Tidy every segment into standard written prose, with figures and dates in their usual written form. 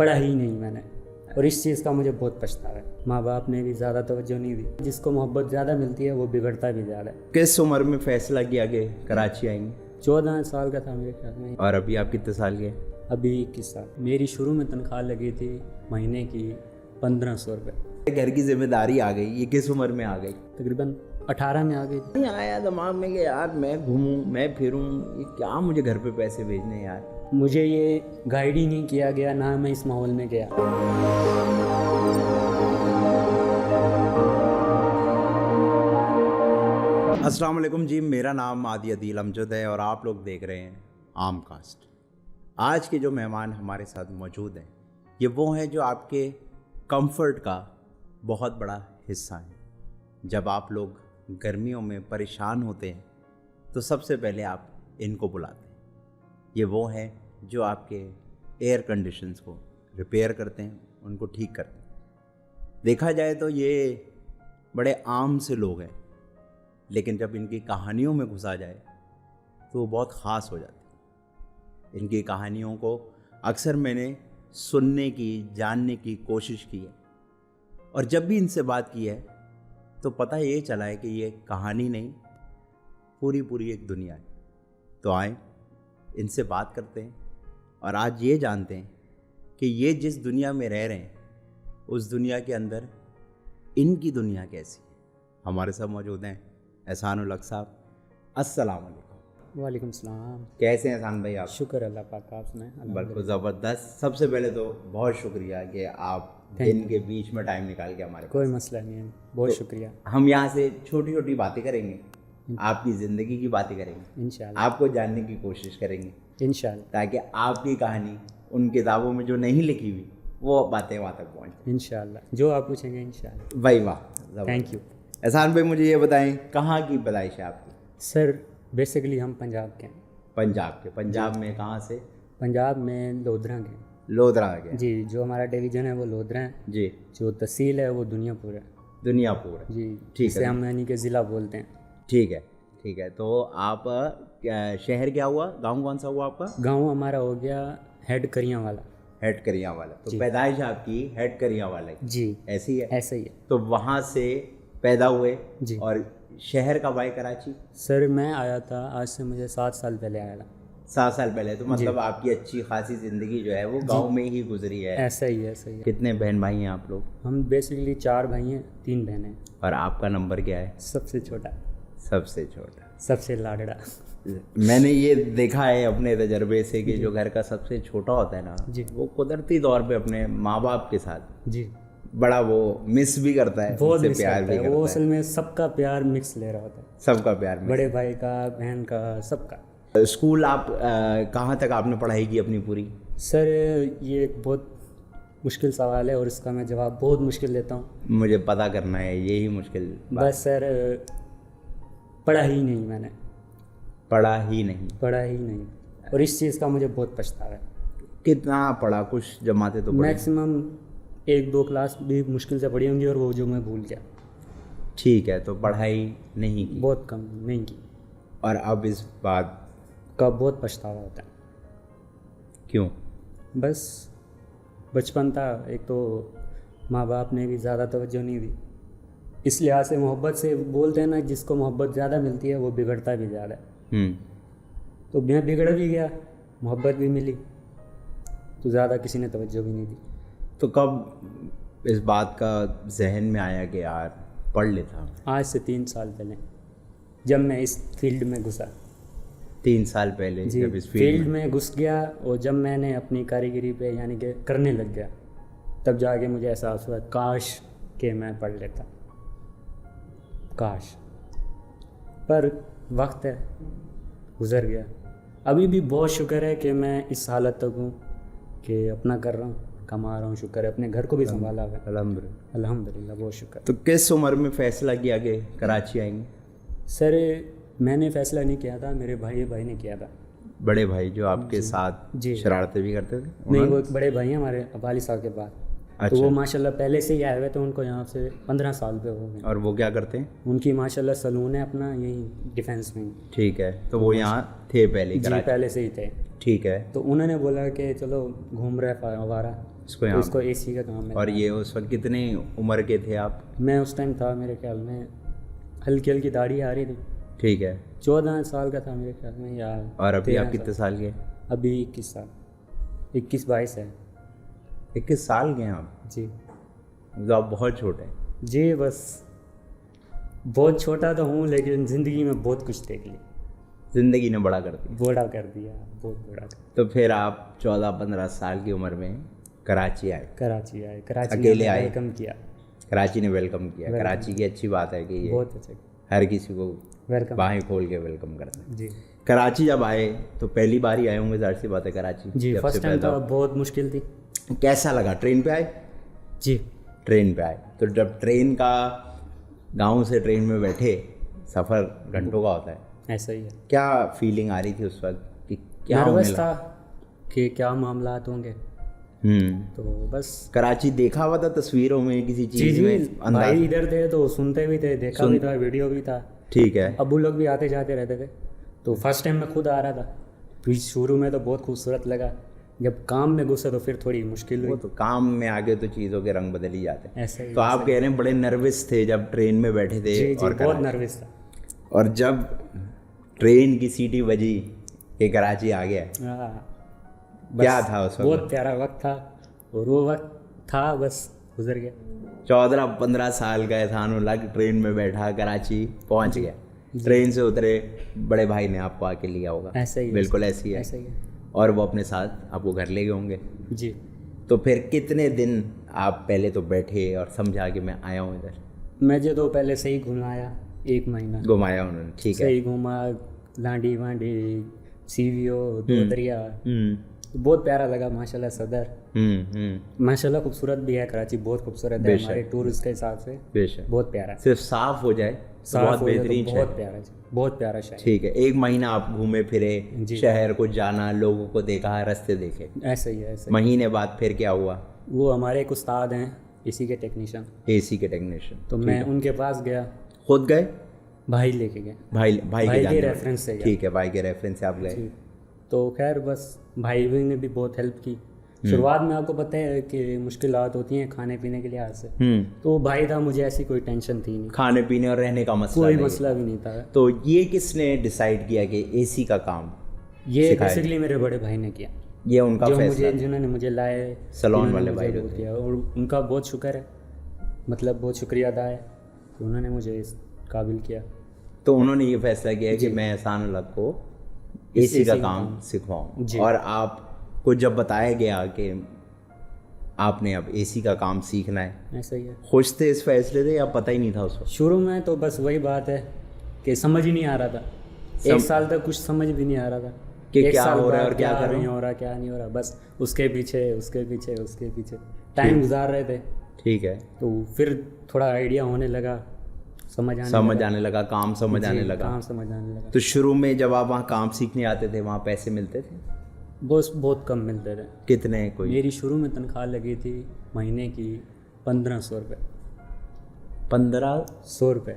पढ़ा ही नहीं मैंने, और इस चीज़ का मुझे बहुत पछतावा है। माँ बाप ने भी ज़्यादा तवज्जो नहीं दी। जिसको मोहब्बत ज़्यादा मिलती है वो बिगड़ता भी ज़्यादा है। किस उम्र में फैसला किया कि कराची आएंगे? 14 साल का था मेरे ख्याल में। और अभी आप कितने साल के? अभी 21 साल। मेरी शुरू में तनख्वाह लगी थी महीने की 1500 रुपये। घर की जिम्मेदारी आ गई, ये किस उम्र में आ गई? तकरीबन 18 में आ गई। नहीं आया दिमाग में कि यार मैं घूमूं, मैं फिरूं, ये क्या मुझे घर पे पैसे भेजने हैं यार? मुझे ये गाइड ही नहीं किया गया, ना मैं इस माहौल में गया। अस्सलाम वालेकुम जी, मेरा नाम आदि अदील अमजद है और आप लोग देख रहे हैं आम कास्ट। आज के जो मेहमान हमारे साथ मौजूद हैं ये वो हैं जो आपके कंफर्ट का बहुत बड़ा हिस्सा हैं। जब आप लोग गर्मियों में परेशान होते हैं तो सबसे पहले आप इनको बुलाते हैं। ये वो हैं जो आपके एयर कंडीशंस को रिपेयर करते हैं, उनको ठीक करते हैं। देखा जाए तो ये बड़े आम से लोग हैं, लेकिन जब इनकी कहानियों में घुसा जाए तो वो बहुत ख़ास हो जाती है। इनकी कहानियों को अक्सर मैंने सुनने की, जानने की कोशिश की है, और जब भी इनसे बात की है तो पता ये चला है कि ये कहानी नहीं, पूरी एक दुनिया है। तो आए इनसे बात करते हैं और आज ये जानते हैं कि ये जिस दुनिया में रह रहे हैं उस दुनिया के अंदर इनकी दुनिया कैसी है। हमारे साथ मौजूद हैं एहसान उल हक साहब। अस्सलाम वालेकुम। वालेकुम सलाम। कैसे हैं एहसान भाई आप? शुक्र अल्लाह पाक, आप सुनाएं? बिल्कुल ज़बरदस्त। सबसे पहले तो बहुत शुक्रिया कि आप दिन के बीच में टाइम निकाल के हमारे कोई मसला नहीं है, बहुत शुक्रिया। हम यहाँ से छोटी छोटी बातें करेंगे, आपकी ज़िंदगी की बातें करेंगे, इंशाल्लाह आपको जानने की कोशिश करेंगे इंशाल्लाह, ताकि आपकी कहानी उन किताबों में जो नहीं लिखी हुई वो बातें वहाँ तक पहुँचे इंशाल्लाह। जो आप पूछेंगे इंशाल्लाह। भाई वाह, थैंक यू। एहसान भाई मुझे ये बताएं कहाँ की पैदाइश है आपकी? सर बेसिकली हम पंजाब के हैं। पंजाब के? पंजाब में कहाँ से? पंजाब में लोधरा के। लोधरा के जी, जो हमारा डिवीज़न है वो लोधरा है जी। जो तहसील है वो दुनियापुर है। दुनियापुर है जी, ठीक जिसे है। हम यानी कि ज़िला बोलते हैं। ठीक है ठीक है। तो आप शहर क्या हुआ, गांव कौन सा हुआ आपका? गांव हमारा हो गया हेड करियां वाला। हेड करियां वाला। तो पैदाइश आपकी हेड करियां वाला की जी, ऐसी है? ऐसा ही है। तो वहाँ से पैदा हुए जी। और शहर कब आए कराची? सर मैं आया था, आज से मुझे 7 साल पहले आया था। 7 साल पहले। तो मतलब आपकी अच्छी खासी ज़िंदगी जो है वो गांव में ही गुजरी है। ऐसा ही है, ऐसा ही है। कितने बहन भाई हैं आप लोग? हम बेसिकली 4 भाई हैं, 3 बहनें हैं। और आपका नंबर क्या है? सबसे छोटा, सबसे छोटा, सबसे लाडड़ा। मैंने ये देखा है अपने तजर्बे से कि जो घर का सबसे छोटा होता है ना जी। वो कुदरती तौर पे अपने माँ बाप के साथ जी, बड़ा वो मिस भी करता है, बहुत उनसे मिस प्यार करता भी है। करता वो है। असल में सबका प्यार मिक्स ले रहा होता है, सबका प्यार मिस। बड़े भाई का, बहन का, सबका। स्कूल आप कहाँ तक आपने पढ़ाई की अपनी पूरी? सर ये एक बहुत मुश्किल सवाल है और इसका मैं जवाब बहुत मुश्किल देता हूँ। मुझे पता करना है, यही मुश्किल बात। बस सर पढ़ा ही नहीं मैंने, पढ़ा ही नहीं? पढ़ा ही नहीं, और इस चीज़ का मुझे बहुत पछतावा है। कितना पढ़ा? कुछ जमाते तो पढ़े? मैक्सिमम 1-2 क्लास भी मुश्किल से पढ़ी होंगी और वो जो मैं भूल गया। ठीक है। तो पढ़ाई नहीं की? बहुत कम, नहीं की। और अब इस बात का बहुत पछतावा होता है। क्यों? बस बचपन था, एक तो माँ बाप ने भी ज़्यादा तवज्जो नहीं दी। इस लिहाज से मोहब्बत से बोलते हैं ना, जिसको मोहब्बत ज़्यादा मिलती है वो बिगड़ता भी ज़्यादा है। तो मैं बिगड़ भी गया, मोहब्बत भी मिली तो ज़्यादा किसी ने तवज्जो भी नहीं दी। तो कब इस बात का जहन में आया कि यार पढ़ लेता हूँ? आज से 3 साल पहले जब मैं इस फील्ड में घुसा। 3 साल पहले जी, जब इस फील्ड में घुस गया और जब मैंने अपनी कारीगरी पे यानी कि करने लग गया, तब जाके मुझे एहसास हुआ काश कि मैं पढ़ लेता, काश। पर वक्त है, गुज़र गया। अभी भी बहुत शुक्र है कि मैं इस हालत तक हूँ कि अपना कर रहा हूँ, कमा रहा हूँ। शुक्र है, अपने घर को भी संभाला हुआ है, अल्हम्दुलिल्लाह। अल्हम्दुलिल्लाह, बहुत शुक्र। तो किस उम्र में फ़ैसला किया कि कराची आएंगे? सर मैंने फ़ैसला नहीं किया था, मेरे भाई ने किया था। बड़े भाई जो आपके साथ जी। शरारतें भी करते थे? नहीं, वो एक बड़े भाई हैं हमारे वालिद साहब के बाद। तो वो माशाल्लाह पहले से ही आए हुए थे, उनको यहाँ से 15 साल पे हो गए। और वो क्या करते हैं? उनकी माशाल्लाह सलून है अपना यही डिफेंस में। ठीक है, तो वो यहाँ थे पहले? जी पहले से ही थे। ठीक है। तो उन्होंने बोला कि चलो घूम रहे हमारा, इसको यहाँ, इसको एसी का काम है। और ये उस वक्त कितने उम्र के थे आप? मैं उस टाइम था मेरे ख्याल में हल्की हल्की दाढ़ी आ रही थी। ठीक है। 14 साल का था मेरे ख्याल में, या और अभी आप 13 कितने साल के? अभी 21 साल, 21-22 है। 21 साल के हैं आप? जी तो आप बहुत छोटे हैं। जी, बस बहुत छोटा तो हूँ लेकिन ज़िंदगी में बहुत कुछ देख लिया। ज़िंदगी ने बड़ा कर दिया। बड़ा कर दिया, बहुत बड़ा कर। तो फिर आप 14-15 साल की उम्र में कराची आए? कराची आए, कराची अकेले ने आए? वेलकम किया। कराची ने वेलकम किया। कराची की अच्छी बात है कि ये बहुत अच्छा, हर किसी को वेलकम बाहें खोल के वेलकम करता है। जी। कराची जब आए तो पहली बार ही आए होंगे, जाहिर सी बात है कराची। जी जब से फर्स्ट टाइम पैदा तो बहुत मुश्किल थी। हो। कैसा लगा? ट्रेन पे आए? जी ट्रेन पे आए तो जब ट्रेन का, गांव से ट्रेन में बैठे, सफ़र घंटों का होता है, ऐसा ही है। क्या फीलिंग आ रही थी उस वक्त कि क्या होने नर्वस लगा? था कि क्या मामलात होंगे। तो बस कराची देखा हुआ था तस्वीरों में, किसी जी चीज़ जी, में भाई अंदाज? इधर थे तो सुनते भी थे, देखा भी था, वीडियो भी था। ठीक है। अबू लोग भी आते जाते रहते थे। तो फर्स्ट टाइम मैं खुद आ रहा था, फिर शुरू में तो बहुत खूबसूरत लगा, जब काम में घुसे तो फिर थोड़ी मुश्किल वो हुई। तो काम में आगे तो चीज़ों के रंग बदल ही जाते हैं। ऐसा ही। तो आप कह रहे हैं बड़े नर्वस थे जब ट्रेन में बैठे थे? जी जी, और बहुत नर्वस था। और जब ट्रेन की सीटी बजी कि कराची आ गया, हाँ, क्या था उस वक्त? बहुत प्यारा वक्त था, और वो वक्त था बस गुजर गया। 14-15 साल का एहसान लग, ट्रेन में बैठा, कराची पहुंच गया। ट्रेन से उतरे, बड़े भाई ने आपको आके लिया होगा? ऐसा ही, बिल्कुल ऐसी है। ऐसा ही है। और वो अपने साथ आपको घर ले गए होंगे? जी। तो फिर कितने दिन आप पहले तो बैठे और समझा कि मैं आया हूँ इधर? मैं तो पहले से ही घुमाया, 1 महीना घुमाया उन्होंने? ठीक है। सही घूमा, लांडी वांडी, सीवीओ, दो दरिया, हम्म बहुत प्यारा लगा माशाल्लाह। सदर माशाल्लाह खूबसूरत भी है, कराची बहुत खूबसूरत है बेशक। हमारे टूरिस्ट के हिसाब से, बेशक। बहुत प्यारा है। सिर्फ साफ हो जाए तो साफ बहुत हो जाए तो बेहतरीन बहुत शहर। प्यारा, बहुत प्यारा शहर। ठीक है। 1 महीना आप घूमे फिरे, जी। शहर को जाना, लोगों को देखा, रास्ते देखे। ऐसा ही है, ऐसा ही। महीने बाद फिर क्या हुआ? वो हमारे एक उस्ताद हैं इसी के टेक्नीशियन, एसी के टेक्नीशियन। तो मैं उनके पास गया, खुद गए? भाई लेके गए, भाई भाई के जानने वाले। रेफरेंस से गया। ठीक है, भाई के रेफरेंस से आप गए। जी। तो खैर बस भाई भी ने भी बहुत हेल्प की। शुरुआत में आपको पता है कि मुश्किलात होती हैं खाने पीने के लिहाज से, तो भाई था, मुझे ऐसी कोई टेंशन थी नहीं, खाने पीने और रहने का मसला कोई नहीं। मसला भी नहीं था। तो ये किसने डिसाइड किया कि एसी का काम? ये सिखाया। बेसिकली मेरे बड़े भाई ने किया, ये उनका जो फैसला मुझे, जिन्होंने मुझे लाए, सलोन जिन्होंने वाले मुझे भाई वो होते किया, और उनका बहुत शुक्र है, मतलब बहुत शुक्रिया अदा है कि उन्होंने मुझे इस काबिल किया। तो उन्होंने ये फैसला किया कि मैं एहसान उल्लाह को एसी का काम सिखवाऊँ। जी। और आपको जब बताया गया कि आपने अब एसी का काम सीखना है, ऐसा ही है। खुश थे इस फैसले से या पता ही नहीं था उस वक्त? शुरू में तो बस वही बात है कि समझ ही नहीं आ रहा था, 1 साल तक कुछ समझ भी नहीं आ रहा था कि एक क्या साल हो रहा है बाद और क्या कर नहीं हो रहा, क्या नहीं हो रहा, बस उसके पीछे उसके पीछे उसके पीछे टाइम गुजार रहे थे। ठीक है। तो फिर थोड़ा आइडिया होने लगा, समझ आने लगा, काम समझ आने लगा। काम समझ आने लगा। तो शुरू में जब आप वहाँ काम सीखने आते थे, वहाँ पैसे मिलते थे? बस बहुत कम मिलते थे। कितने? कोई मेरी शुरू में तनख्वाह लगी थी महीने की 1500 रुपये। 1500 रुपये,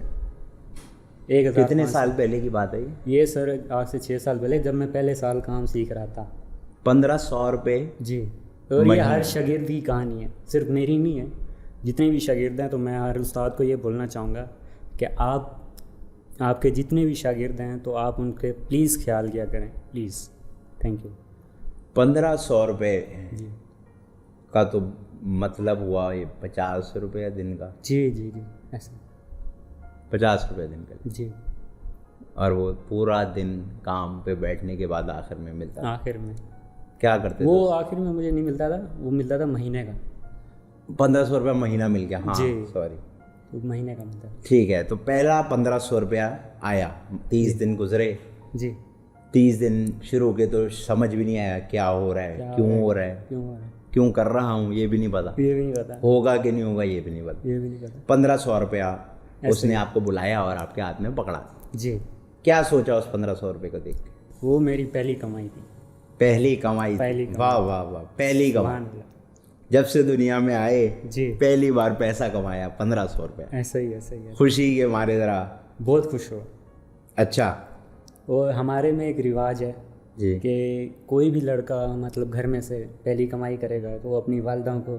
1000। कितने साल पहले की बात है ये? ये सर आज से 6 साल पहले, जब मैं पहले साल काम सीख रहा था। 1500 रुपये? जी। तो ये हर शागिर्द की कहानी है, सिर्फ मेरी नहीं है, जितने भी शागिर्द हैं। तो मैं हर उस्ताद को ये बोलना चाहूँगा कि आपके जितने भी शागिर्द हैं तो आप उनके प्लीज़ ख्याल किया करें, प्लीज़। Thank you. 1500 रुपये जी का तो मतलब हुआ ये 50 रुपये दिन का? जी जी जी, ऐसा 50 रुपये दिन का। जी। और वो पूरा दिन काम पे बैठने के बाद आखिर में मिलता? आखिर में क्या करते वो थे? आखिर में मुझे नहीं मिलता था, वो मिलता था महीने का। 1500 रुपया महीना मिल गया? हाँ, जी। सॉरी, तो महीने का मिलता था। ठीक है। तो पहला 1500 रुपया आया, 30 दिन गुजरे। जी। 30 दिन शुरू के तो समझ भी नहीं आया क्या हो रहा है, क्यों हो रहा है, क्यों हो रहा है, क्यों कर रहा हूँ, ये भी नहीं पता, ये भी नहीं पता, होगा कि नहीं होगा ये भी नहीं पता। ये भी नहीं पता। 1500 रुपया उसने आपको बुलाया और आपके हाथ में पकड़ा। जी। क्या सोचा उस 1500 रुपये को देख के? वो मेरी पहली कमाई थी। पहली कमाई? पहली कमाई। वाह वाह वाह, पहली कमाई। सुभान अल्लाह। जब से दुनिया में आए जी पहली बार पैसा कमाया 1500 रुपये, ऐसा ही ऐसा ही है। खुशी के मारे ज़रा। बहुत खुश हो। अच्छा और हमारे में एक रिवाज है जी कि कोई भी लड़का मतलब घर में से पहली कमाई करेगा तो वो अपनी वालदा को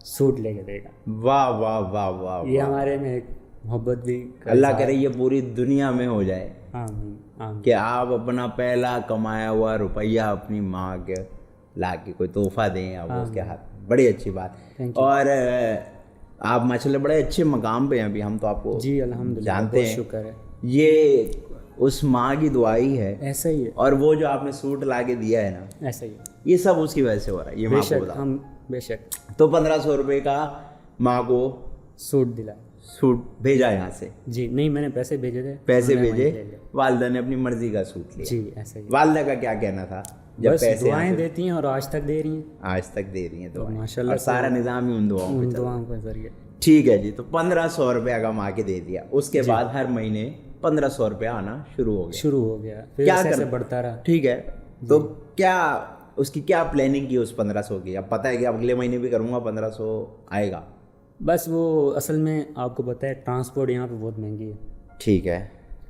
सूट लेके देगा। वाह वाह वाह वाह ये वाह। हमारे में एक मोहब्बत भी का अल्लाह इजहार- करे ये पूरी दुनिया में हो जाए आमीन आमीन। कि आप अपना पहला कमाया हुआ रुपया अपनी माँ के ला के कोई तोहफा दें आप उसके हाथ में, बड़ी अच्छी बात। Thank you। और आप माशाल्लाह बड़े अच्छे मकाम पे हैं, अभी हम तो आपको जी अल्हम्दुलिल्लाह, जानते बहुत हैं। शुक्र है। ये उस माँ की दुआई है, ऐसा ही है, और वो जो आपने सूट ला के दिया है ना, ऐसा ही है। ये सब उसकी वजह से हो रहा है, ये मैं आपको बेशक बताऊं। हम बेशक तो 1500 रुपये का माँ को सूट दिला। सूट भेजा यहाँ से, जी नहीं, मैंने पैसे भेजे थे, पैसे उन्होंने भेजे, वहीं ले लिया। वालदा ने अपनी मर्जी का सूट लिया। जी ऐसा ही है। वालदा का क्या कहना था जब बस पैसे यहाँ दुआएं से देती हैं और आज तक दे रही हैं, आज तक दे रही हैं दुआएं, माशाल्लाह और सारा निज़ाम ही उन दुआओं पे उन चल रहा है। दुआओं के जरिए। ठीक है जी, तो 1500 रुपया कमा के दे दिया, उसके बाद हर महीने 1500 रुपया आना शुरू हो गया। शुरू हो गया, फिर क्या ऐसे ऐसे कर- बढ़ता रहा। ठीक है, तो क्या उसकी क्या प्लानिंग की उस 1500 की? अब पता है कि अगले महीने भी करूँगा 1500 आएगा। बस वो असल में आपको पता है ट्रांसपोर्ट यहाँ पे बहुत महंगी है, ठीक है,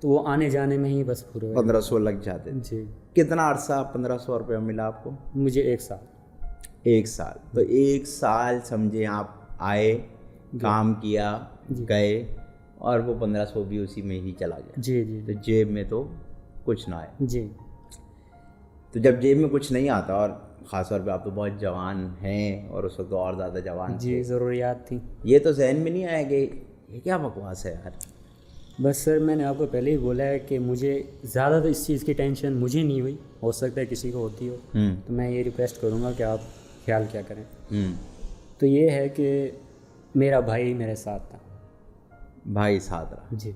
तो वो आने जाने में ही बस पूरे 1500 लग जाते। जी। कितना अरसा 1500 रुपया मिला आपको? मुझे 1 साल। 1 साल। तो 1 साल समझे आप आए, काम किया, गए, और वो 1500 भी उसी में ही चला गया। जी जी तो जेब में तो कुछ ना आए। जी तो जब जेब में कुछ नहीं आता, और ख़ास तौर पे आप तो बहुत जवान हैं और उस वक्त तो और ज़्यादा जवान जी थे, ज़रूरियात थी। ये तो जहन में नहीं आया कि ये क्या बकवास है यार? बस सर मैंने आपको पहले ही बोला है कि मुझे ज़्यादा तो इस चीज़ की टेंशन मुझे नहीं हुई, हो सकता है किसी को होती हो, तो मैं ये रिक्वेस्ट करूँगा कि आप ख्याल क्या करें। तो ये है कि मेरा भाई मेरे साथ था। भाई साथ रहा। जी।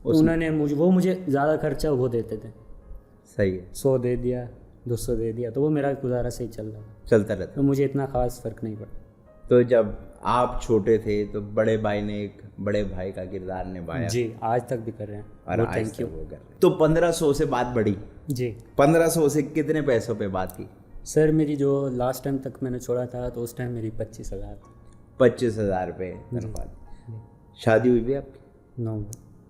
तो उन्होंने मुझे ज़्यादा खर्चा वो देते थे, सही है, 100 दे दिया, 200 दे दिया, तो वो मेरा गुजारा सही चल रहा था, चलता रहता। तो मुझे इतना ख़ास फ़र्क नहीं पड़ा। तो जब आप छोटे थे तो बड़े भाई ने एक बड़े भाई का किरदार निभाया, जी आज तक भी कर रहे हैं, और वो आज थैंक तक यू। वो कर रहे हैं। तो 1500 से बात बढ़ी, जी 1500 से कितने पैसों पे बात की? सर मेरी जो लास्ट टाइम तक मैंने छोड़ा था तो उस टाइम मेरी 25,000 थी। 25,000 रुपये तनख्वाह। शादी हुई भी आपकी? 9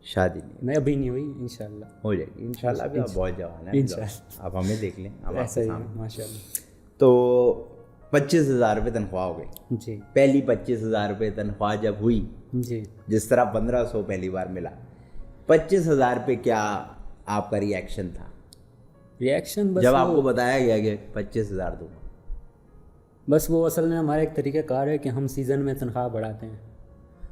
शादी नहीं मैं अभी नहीं हुई, इंशाल्लाह हो जाएगी इंशाल्लाह। भी आप बहुत जवान हैं, इंशाल्लाह। आप हमें देख लें, हम ऐसा आपके ही सामने। है, माशाल्लाह। तो 25,000 रुपये तनख्वाह हो गई। जी पहली 25,000 रुपये तनख्वाह जब हुई, जी जिस तरह 1500 पहली बार मिला, 25,000 पे क्या आपका रिएक्शन था रिएक्शन बस जब वो, आपको बताया गया कि 25,000 दूंगा? बस वो असल में हमारा एक तरीक़ाकार है कि हम सीज़न में तनख्वाह बढ़ाते हैं,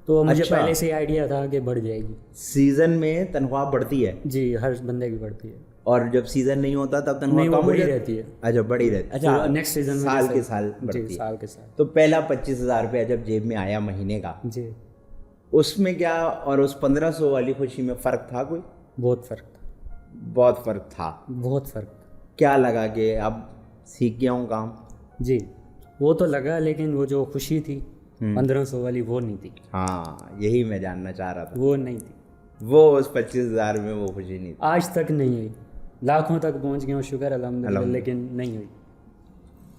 तो मुझे अच्छा। पहले से ही आइडिया था कि बढ़ जाएगी। सीजन में तनख्वाह बढ़ती है, जी हर बंदे की बढ़ती है। और जब सीजन नहीं होता तब तनख्वाह नहीं, वो कम हो बढ़ी जाती रहती है। अच्छा, बढ़ी रहती। अच्छा, नेक्स्ट सीजन में साल जैसे- के साल जी बढ़ती है। साल के साल। तो पहला 25,000 रुपया जब जेब में आया महीने का, जी उसमें क्या और उस 1500 वाली खुशी में फ़र्क था कोई? बहुत फ़र्क था, बहुत फ़र्क था। बहुत फ़र्क था। क्या लगा कि अब सीख गया हूँ काम? जी वो तो लगा, लेकिन वो जो खुशी थी 1500 वाली वो नहीं थी, हाँ, यही मैं जानना चाह रहा था। वो नहीं थी, वो उस 25,000 में वो खुशी नहीं थी। आज तक नहीं हुई। लाखों तक पहुंच गया हूँ, शुक्र अल्हम्दुलिल्लाह, लेकिन नहीं हुई,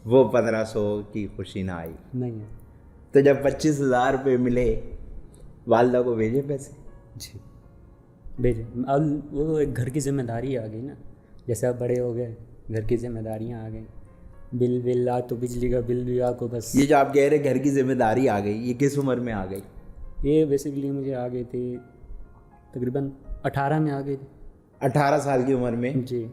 वो 1500 की खुशी ना आई। नहीं है। तो जब 25,000 रुपये मिले, वालदा को भेजे पैसे? जी भेजे। अब वो एक घर की जिम्मेदारी आ गई ना, जैसे आप बड़े हो गए, घर की जिम्मेदारियाँ आ गई, बिल आ तो बिजली का बिल भी आपको बस। ये जो आप कह रहे घर की जिम्मेदारी आ गई, ये किस उम्र में आ गई? ये बेसिकली मुझे आ गई थी तकरीबन 18 में आ गई थी। 18 साल की उम्र में जी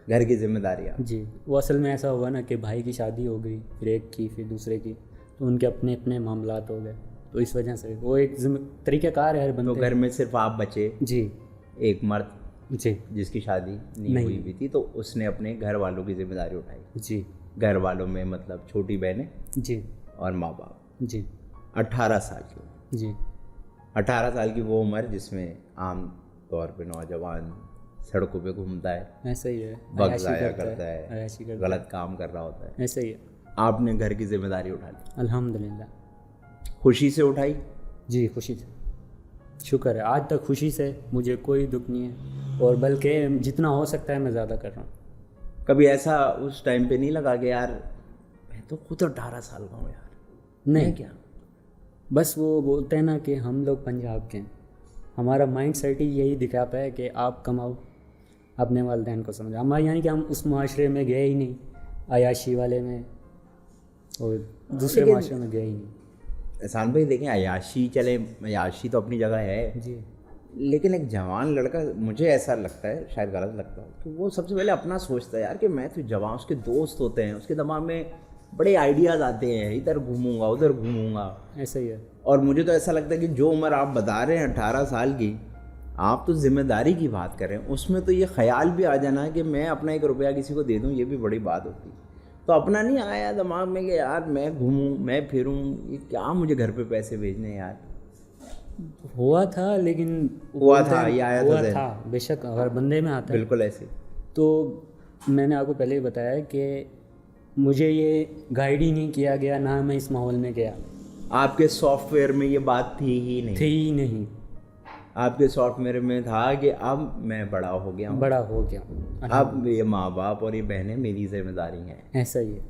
घर की जिम्मेदारी आ गई। जी। वो असल में ऐसा हुआ ना कि भाई की शादी हो गई, फिर एक की, फिर दूसरे की, तो उनके अपने अपने मामलात हो गए, तो इस वजह से वो एक तरीक़ाकार है हर तो बंदे। घर में सिर्फ आप बचे, जी एक मर्द जी जिसकी शादी नहीं हुई भी थी, तो उसने अपने घर वालों की जिम्मेदारी उठाई। जी घर वालों में मतलब छोटी बहनें जी और माँ बाप। जी 18 साल की उम्र। जी 18 साल की वो उम्र जिसमें आम तौर पे नौजवान सड़कों पे घूमता है, ऐसा ही है, वक्त अयाशी ज़ाया करता है, अयाशी करता गलत काम कर रहा होता है। है, ऐसा ही है। आपने घर की जिम्मेदारी उठा ली, अल्हम्दुलिल्लाह। खुशी से उठाई? जी खुशी से, शुक्र है, आज तक खुशी से, मुझे कोई दुख नहीं है, और बल्कि जितना हो सकता है मैं ज़्यादा कर रहा हूँ। कभी ऐसा उस टाइम पे नहीं लगा कि यार मैं तो खुद 18 साल का हूँ यार, नहीं, क्या? बस वो बोलते हैं ना कि हम लोग पंजाब के हैं, हमारा माइंड सेट ही यही दिखाता है कि आप कमाओ, अपने वालिदैन को समझो। हमारे यानी कि हम उस माशरे में गए ही नहीं, अयाशी वाले में और दूसरे लेकिन- माशरे में गए ही नहीं। एहसान भाई देखें, अयाशी चले, अयाशी तो अपनी जगह है, जी लेकिन एक जवान लड़का, मुझे ऐसा लगता है, शायद गलत लगता है, कि वो सबसे पहले अपना सोचता है यार कि मैं तो जवान, उसके दोस्त होते हैं, उसके दिमाग में बड़े आइडियाज़ आते हैं, इधर घूमूंगा उधर घूमूंगा। ऐसा ही है। और मुझे तो ऐसा लगता है कि जो उम्र आप बता रहे हैं 18 साल की, आप तो जिम्मेदारी की बात कर रहे हैं, उसमें तो ये ख्याल भी आ जाना है कि मैं अपना 1 रुपया किसी को दे दूँ, ये भी बड़ी बात होती है। तो अपना नहीं आया दिमाग में कि यार मैं घूमूं, मैं फिरूं, ये क्या मुझे घर पे पैसे भेजने यार? हुआ था, लेकिन हुआ बोलते था, हैं- ये आया था हुआ ज़हन। था, बेशक हर बंदे में आता है। बिल्कुल ऐसे। तो मैंने आपको पहले ही बताया कि मुझे ये गाइड ही नहीं किया गया, ना मैं इस माहौल में गया, आपके सॉफ्टवेयर में ये बात थी ही नहीं। थे ही नहीं। आपके सॉफ्टवेयर में था कि अब मैं बड़ा हो गया हूँ, बड़ा हो गया हूँ, अब ये माँ बाप और ये बहनें मेरी जिम्मेदारी हैं, ऐसा ही है।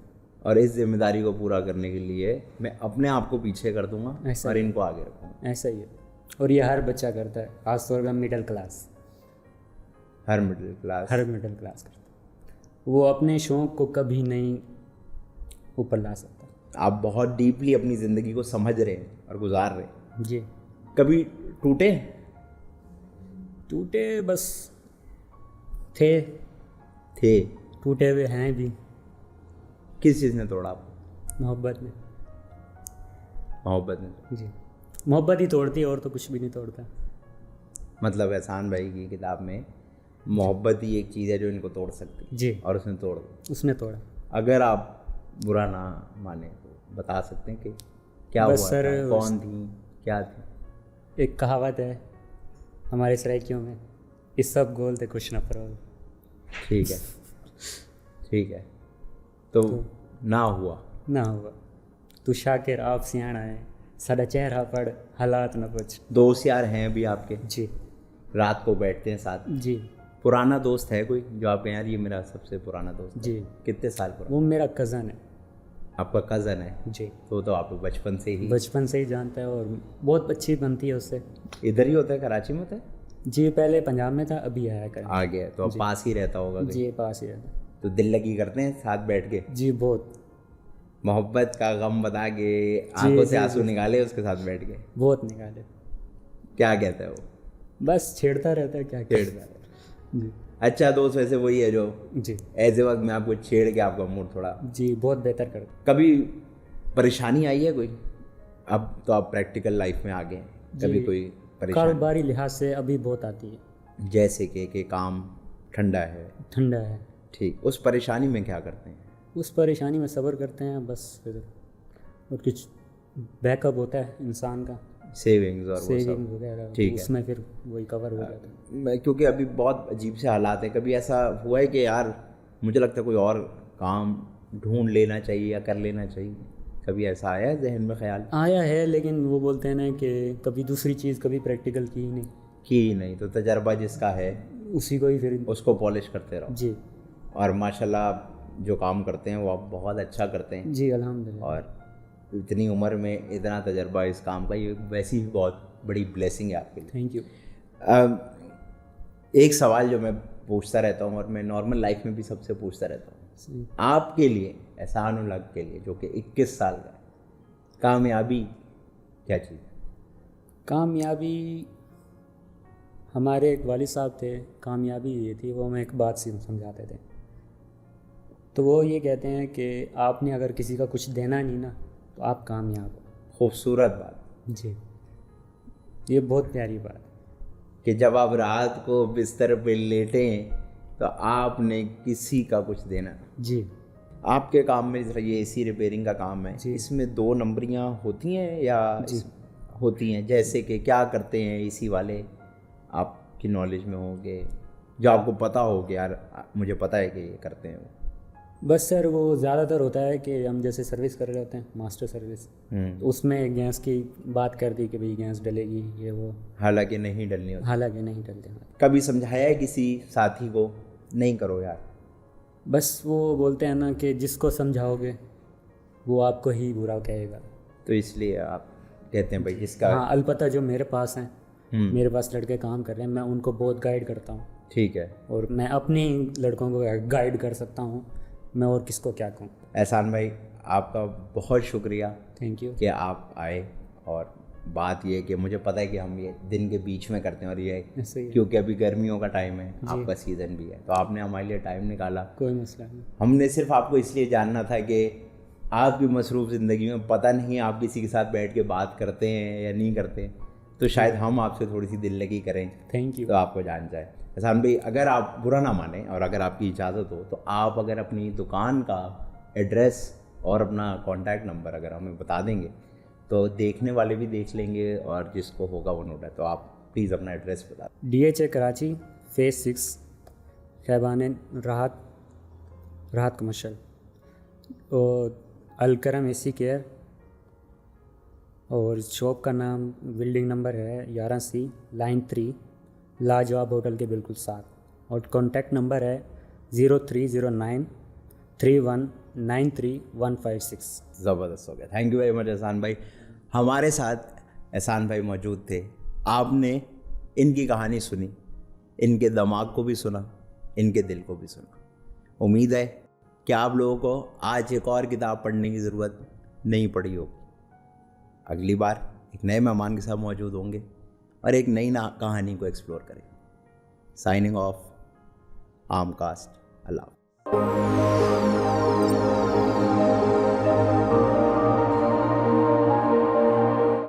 और इस जिम्मेदारी को पूरा करने के लिए मैं अपने आप को पीछे कर दूंगा ऐसा और ही। इनको आगे रखूँगा। ऐसा ही है, और ये हर बच्चा करता है, खासतौर पर मिडिल क्लास, हर मिडिल क्लास। हर मिडिल क्लास करता है। वो अपने शौक़ को कभी नहीं ऊपर ला सकता। आप बहुत डीपली अपनी ज़िंदगी को समझ रहे हैं और गुजार रहे हैं। जी। कभी टूटे? टूटे बस थे, टूटे हुए हैं भी। किस चीज़ ने तोड़ा आपको? मोहब्बत में। मोहब्बत ने। जी, मोहब्बत ही तोड़ती है, और तो कुछ भी नहीं तोड़ता। मतलब एहसान भाई की किताब में मोहब्बत ही एक चीज़ है जो इनको तोड़ सकती है, जी, और उसने तोड़ दी। उसने तोड़ा। अगर आप बुरा ना माने तो बता सकते हैं कि क्या बस हुआ सर, था, कौन थी, क्या थी? एक कहावत है हमारे सराइकियों में, इस सब गोल थे कुछ न फरोल। ठीक है, ठीक है। तो ना हुआ। ना हुआ तू शाकिर आप सियाणा है, साडा चेहरा पढ़ हालात न कुछ। दोस्त यार हैं अभी आपके, जी रात को बैठते हैं साथ? जी पुराना दोस्त है कोई जो आप यार ये मेरा सबसे पुराना दोस्त है? जी, कितने साल पुराना? वो मेरा कज़न है। आपका कज़न है? जी, तो आप लोग बचपन से ही बचपन से ही जानता है, और बहुत अच्छी बनती है उससे। इधर ही होता है, कराची में होता है? जी, पहले पंजाब में था, अभी आया कर। आ गया तो अब पास ही रहता होगा कहीं? जी, पास ही रहता है। तो दिल लगी करते हैं साथ बैठ के? जी, बहुत मोहब्बत का गम बता के आंखों से आंसू निकाले उसके साथ बैठ के? बहुत निकाले। क्या कहता है वो? बस छेड़ता रहता है, क्या छेड़ता है। जी अच्छा दोस्त वैसे वही है जो जी ऐसे वक्त में आपको छेड़ के आपका मूड थोड़ा? जी, बहुत बेहतर करता। कभी परेशानी आई है कोई? अब तो आप प्रैक्टिकल लाइफ में आ गए हैं, कभी जी। कोई परेशानी? कारोबारी लिहाज से अभी बहुत आती है। जैसे कि काम ठंडा है, ठंडा है, ठीक, उस परेशानी में क्या करते हैं? उस परेशानी में सब्र करते हैं बस, फिर और कुछ बैकअप होता है इंसान का, सेविंग्स और वो सब? सेविंग वगैरह, ठीक है। उसमें फिर वही कवर हो जाता है। मैं क्योंकि अभी बहुत अजीब से हालात हैं, कभी ऐसा हुआ है कि यार मुझे लगता है कोई और काम ढूंढ लेना चाहिए या कर लेना चाहिए? कभी ऐसा आया है जहन में ख्याल? आया है, लेकिन वो बोलते हैं ना कि कभी दूसरी चीज़ कभी प्रैक्टिकल की ही नहीं, कि नहीं, तो तजर्बा जिसका है उसी को ही फिर। उसको पॉलिश करते रहो। जी और माशाल्लाह जो काम करते हैं वो आप बहुत अच्छा करते हैं, जी, अल्हम्दुलिल्लाह। और इतनी उम्र में इतना तजर्बा इस काम का, ये वैसी भी बहुत बड़ी ब्लेसिंग है आपके लिए। Thank you. एक सवाल जो मैं पूछता रहता हूँ और मैं नॉर्मल लाइफ में भी सबसे पूछता रहता हूँ, आपके लिए, एहसान उल हक के लिए जो कि 21 साल का है, कामयाबी क्या चीज़ है? कामयाबी, हमारे एक वालिद साहब थे, कामयाबी ये थी, वो हमें एक बात समझाते थे। तो वो ये कहते हैं कि आपने अगर किसी का कुछ देना नहीं ना, तो आप कामयाब हो। खूबसूरत बात। जी, ये बहुत प्यारी बात है कि जब आप रात को बिस्तर पे लेटें तो आपने किसी का कुछ देना। जी आपके काम में जरा ये एसी रिपेयरिंग का काम है, जी। इसमें 2 नंबरियाँ होती हैं या होती हैं? जैसे कि क्या करते हैं एसी वाले, आपकी नॉलेज में होंगे, जो आपको पता हो कि यार मुझे पता है कि ये करते हैं वो? बस सर, वो ज़्यादातर होता है कि हम जैसे सर्विस कर रहे होते हैं, मास्टर सर्विस, तो उसमें गैस की बात कर दी कि भाई गैस डलेगी, ये वो, हालांकि नहीं डलनी होती। हालांकि नहीं डलते। कभी समझाया है किसी साथी को नहीं करो यार? बस वो बोलते हैं ना कि जिसको समझाओगे वो आपको ही बुरा कहेगा। तो इसलिए आप कहते हैं भाई जिसका हाँ, अलबत्ता जो मेरे पास हैं, मेरे पास लड़के काम कर रहे हैं, मैं उनको बहुत गाइड करता हूँ, ठीक है। और मैं अपने ही लड़कों को गाइड कर सकता हूँ, मैं और किसको क्या कहूँ। एहसान भाई आपका बहुत शुक्रिया थैंक यू। कि आप आए। और बात ये है कि मुझे पता है कि हम ये दिन के बीच में करते हैं और ये ऐसे ही है। क्योंकि अभी गर्मियों का टाइम है, आपका सीज़न भी है, तो आपने हमारे लिए टाइम निकाला। कोई मसला नहीं। हमने सिर्फ आपको इसलिए जानना था कि आपकी मसरूफ़ ज़िंदगी में पता नहीं आप किसी के साथ बैठ के बात करते हैं या नहीं करते, तो शायद हम आपसे थोड़ी सी दिल लगी करें, थैंक यू। तो आपको जान जाए। एहसान भाई अगर आप बुरा ना माने और अगर आपकी इजाज़त हो तो आप अगर अपनी दुकान का एड्रेस और अपना कॉन्टैक्ट नंबर अगर हमें बता देंगे तो देखने वाले भी देख लेंगे और जिसको होगा वो नोट है। तो आप प्लीज़ अपना एड्रेस बता दें। DHA कराची फेज़ 6 खैबान राहत कमर्शल, और अलकरम AC केयर, और शॉप का नाम बिल्डिंग नंबर है 11C लाइन 3 लाजवाब होटल के बिल्कुल साथ, और कॉन्टैक्ट नंबर है 0309 3193 156। ज़बरदस्त हो गया। थैंक यू वेरी मच एहसान भाई। हमारे साथ एहसान भाई मौजूद थे, आपने इनकी कहानी सुनी, इनके दिमाग को भी सुना, इनके दिल को भी सुना। उम्मीद है कि आप लोगों को आज एक और किताब पढ़ने की ज़रूरत नहीं पड़ी होगी। अगली बार एक नए मेहमान के साथ मौजूद होंगे और एक नई कहानी को एक्सप्लोर करेंगे। साइनिंग ऑफ, आमकास्ट। अल्लाह।